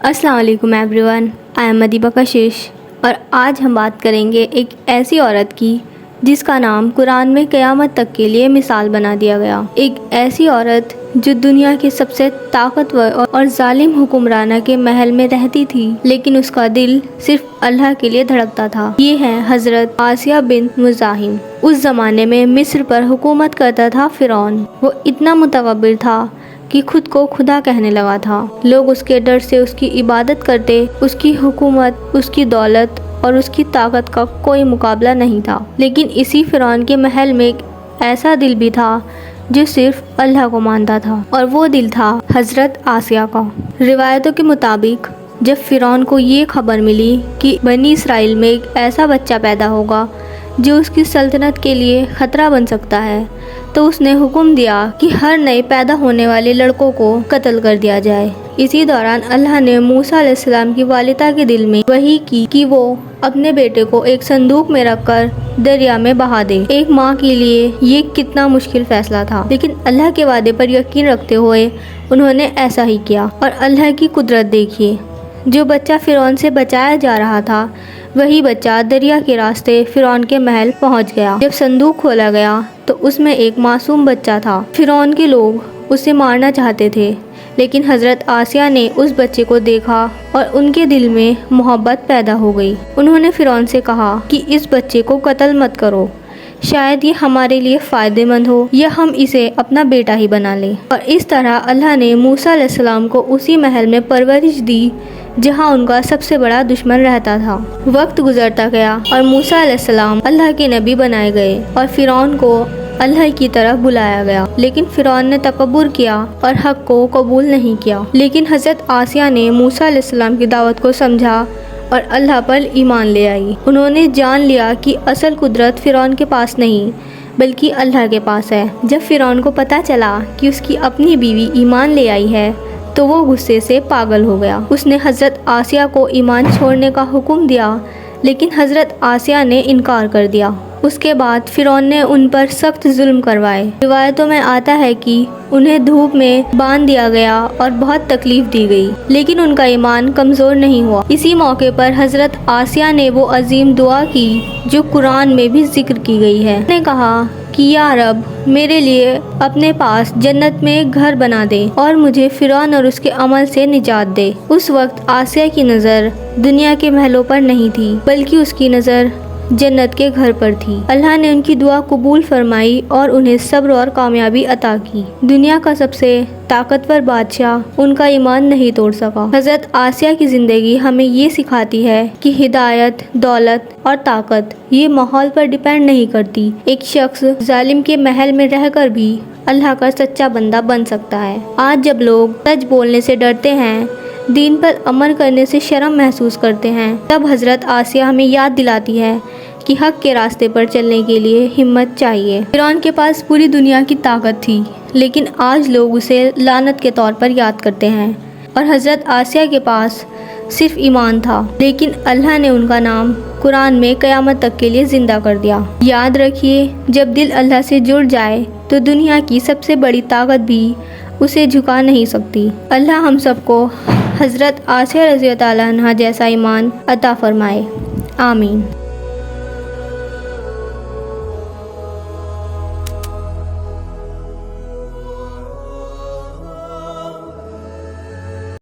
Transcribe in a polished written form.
السلام علیکم every one, I am مدیبہ کشش، اور آج ہم بات کریں گے ایک ایسی عورت کی جس کا نام قرآن میں قیامت تک کے لیے مثال بنا دیا گیا۔ ایک ایسی عورت جو دنیا کے سب سے طاقتور اور ظالم حکمرانہ کے محل میں رہتی تھی، لیکن اس کا دل صرف اللہ کے لیے دھڑکتا تھا۔ یہ ہے حضرت آسیہ بنت مزاحم۔ اس زمانے میں مصر پر حکومت کرتا تھا فرعون۔ وہ اتنا متکبر تھا کہ خود کو خدا کہنے لگا تھا۔ لوگ اس کے ڈر سے اس کی عبادت کرتے۔ اس کی حکومت، اس کی دولت اور اس کی طاقت کا کوئی مقابلہ نہیں تھا۔ لیکن اسی فرعون کے محل میں ایک ایسا دل بھی تھا جو صرف اللہ کو مانتا تھا، اور وہ دل تھا حضرت آسیہ کا۔ روایتوں کے مطابق جب فرعون کو یہ خبر ملی کہ بنی اسرائیل میں ایک ایسا بچہ پیدا ہوگا جو اس کی سلطنت کے لیے خطرہ بن سکتا ہے، تو اس نے حکم دیا کہ ہر نئے پیدا ہونے والے لڑکوں کو قتل کر دیا جائے۔ اسی دوران اللہ نے موسیٰ علیہ السلام کی والدہ کے دل میں وحی کی کہ وہ اپنے بیٹے کو ایک صندوق میں رکھ کر دریا میں بہا دے۔ ایک ماں کے لیے یہ کتنا مشکل فیصلہ تھا، لیکن اللہ کے وعدے پر یقین رکھتے ہوئے انہوں نے ایسا ہی کیا۔ اور اللہ کی قدرت دیکھیے، جو بچہ فرعون سے بچایا جا رہا تھا، وہی بچہ دریا کے راستے فرعون کے محل پہنچ گیا۔ جب صندوق کھولا گیا تو اس میں ایک معصوم بچہ تھا۔ فرعون کے لوگ اسے مارنا چاہتے تھے، لیکن حضرت آسیہ نے اس بچے کو دیکھا اور ان کے دل میں محبت پیدا ہو گئی۔ انہوں نے فرعون سے کہا کہ اس بچے کو قتل مت کرو، شاید یہ ہمارے لیے فائدہ مند ہو، یا ہم اسے اپنا بیٹا ہی بنا لیں۔ اور اس طرح اللہ نے موسیٰ علیہ السلام کو اسی محل میں پرورش دی جہاں ان کا سب سے بڑا دشمن رہتا تھا۔ وقت گزرتا گیا اور موسیٰ علیہ السلام اللہ کے نبی بنائے گئے اور فرعون کو اللہ کی طرف بلایا گیا، لیکن فرعون نے تکبر کیا اور حق کو قبول نہیں کیا۔ لیکن حضرت آسیہ نے موسیٰ علیہ السلام کی دعوت کو سمجھا اور اللہ پر ایمان لے آئی۔ انہوں نے جان لیا کہ اصل قدرت فرعون کے پاس نہیں بلکہ اللہ کے پاس ہے۔ جب فرعون کو پتہ چلا کہ اس کی اپنی بیوی ایمان لے آئی ہے تو وہ غصے سے پاگل ہو گیا۔ اس نے حضرت آسیہ کو ایمان چھوڑنے کا حکم دیا، لیکن حضرت آسیہ نے انکار کر دیا۔ اس کے بعد فرعون نے ان پر سخت ظلم کروائے۔ روایتوں میں آتا ہے کہ انہیں دھوپ میں باندھ دیا گیا اور بہت تکلیف دی گئی، لیکن ان کا ایمان کمزور نہیں ہوا۔ اسی موقع پر حضرت آسیہ نے وہ عظیم دعا کی جو قرآن میں بھی ذکر کی گئی ہے۔ انہوں نے کہا کہ یا رب، میرے لیے اپنے پاس جنت میں ایک گھر بنا دے اور مجھے فرعون اور اس کے عمل سے نجات دے۔ اس وقت آسیہ کی نظر دنیا کے محلوں پر نہیں تھی، بلکہ اس کی نظر جنت کے گھر پر تھی۔ اللہ نے ان کی دعا قبول فرمائی اور انہیں صبر اور کامیابی عطا کی۔ دنیا کا سب سے طاقتور بادشاہ ان کا ایمان نہیں توڑ سکا۔ حضرت آسیہ کی زندگی ہمیں یہ سکھاتی ہے کہ ہدایت، دولت اور طاقت یہ ماحول پر ڈیپینڈ نہیں کرتی۔ ایک شخص ظالم کے محل میں رہ کر بھی اللہ کا سچا بندہ بن سکتا ہے۔ آج جب لوگ سچ بولنے سے ڈرتے ہیں، دین پر عمل کرنے سے شرم محسوس کرتے ہیں، تب حضرت آسیہ ہمیں یاد دلاتی ہے کہ حق کے راستے پر چلنے کے لیے ہمت چاہیے۔ فرعون کے پاس پوری دنیا کی طاقت تھی، لیکن آج لوگ اسے لعنت کے طور پر یاد کرتے ہیں، اور حضرت آسیہ کے پاس صرف ایمان تھا، لیکن اللہ نے ان کا نام قرآن میں قیامت تک کے لیے زندہ کر دیا۔ یاد رکھیے، جب دل اللہ سے جڑ جائے تو دنیا کی سب سے بڑی طاقت بھی اسے جھکا نہیں سکتی۔ اللہ ہم سب کو حضرت آسیہ رضی اللہ عنہا جیسا ایمان عطا فرمائے، آمین۔